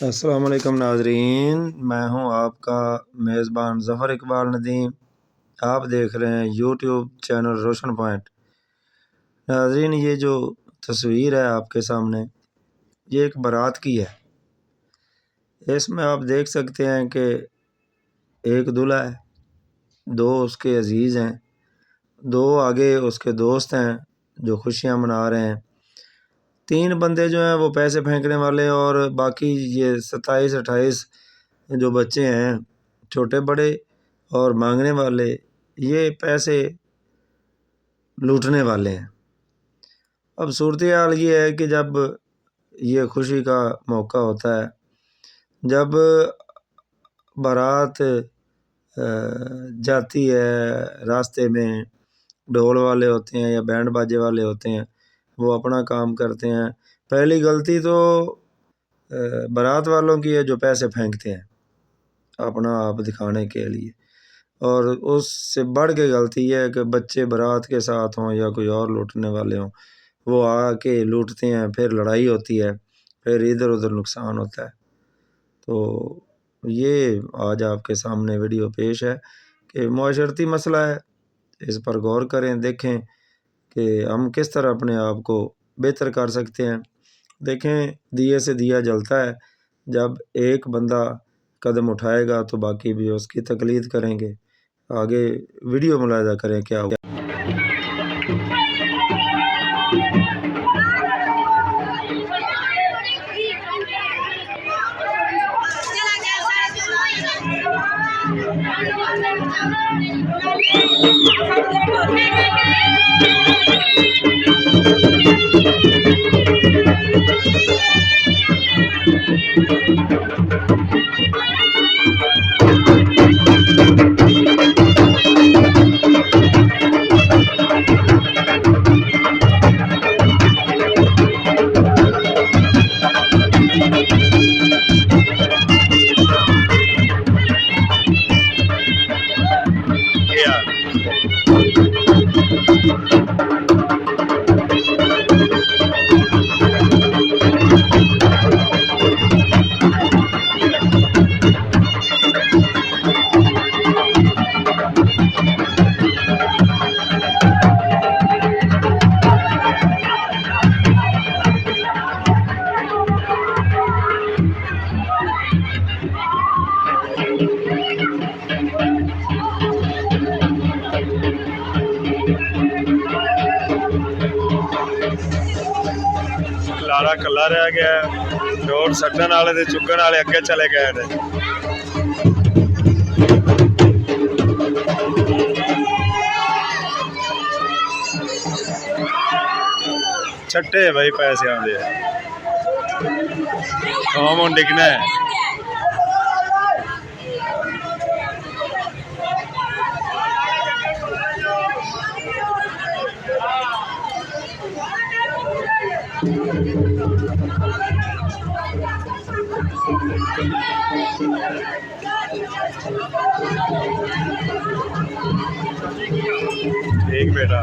السلام علیکم ناظرین، میں ہوں آپ کا میزبان ظفر اقبال ندیم۔ آپ دیکھ رہے ہیں یوٹیوب چینل روشن پوائنٹ۔ ناظرین، یہ جو تصویر ہے آپ کے سامنے، یہ ایک بارات کی ہے۔ اس میں آپ دیکھ سکتے ہیں کہ ایک دلہا ہے، دو اس کے عزیز ہیں، دو آگے اس کے دوست ہیں جو خوشیاں منا رہے ہیں، تین بندے جو ہیں وہ پیسے پھینکنے والے، اور باقی یہ 27-28 جو بچے ہیں چھوٹے بڑے اور مانگنے والے، یہ پیسے لوٹنے والے ہیں۔ اب صورتحال یہ ہے کہ جب یہ خوشی کا موقع ہوتا ہے، جب بارات جاتی ہے، راستے میں ڈھول والے ہوتے ہیں یا بینڈ باجے والے ہوتے ہیں، وہ اپنا کام کرتے ہیں۔ پہلی غلطی تو بارات والوں کی ہے جو پیسے پھینکتے ہیں اپنا آپ دکھانے کے لیے، اور اس سے بڑھ کے غلطی یہ ہے کہ بچے بارات کے ساتھ ہوں یا کوئی اور لوٹنے والے ہوں، وہ آ کے لوٹتے ہیں، پھر لڑائی ہوتی ہے، پھر ادھر ادھر نقصان ہوتا ہے۔ تو یہ آج آپ کے سامنے ویڈیو پیش ہے کہ معاشرتی مسئلہ ہے، اس پر غور کریں، دیکھیں کہ ہم کس طرح اپنے آپ کو بہتر کر سکتے ہیں۔ دیکھیں، دیے سے دیا جلتا ہے، جب ایک بندہ قدم اٹھائے گا تو باقی بھی اس کی تقلید کریں گے۔ آگے ویڈیو ملاحظہ کریں کیا ہوگا۔ لارا کلا رہ گیا ہے، ڈور سٹن والے تے چکن والے اگے چلے گئے نے۔ چھٹے بھائی پیسے آدھے قوم ڈگنا ہے۔ ٹھیک بیٹا۔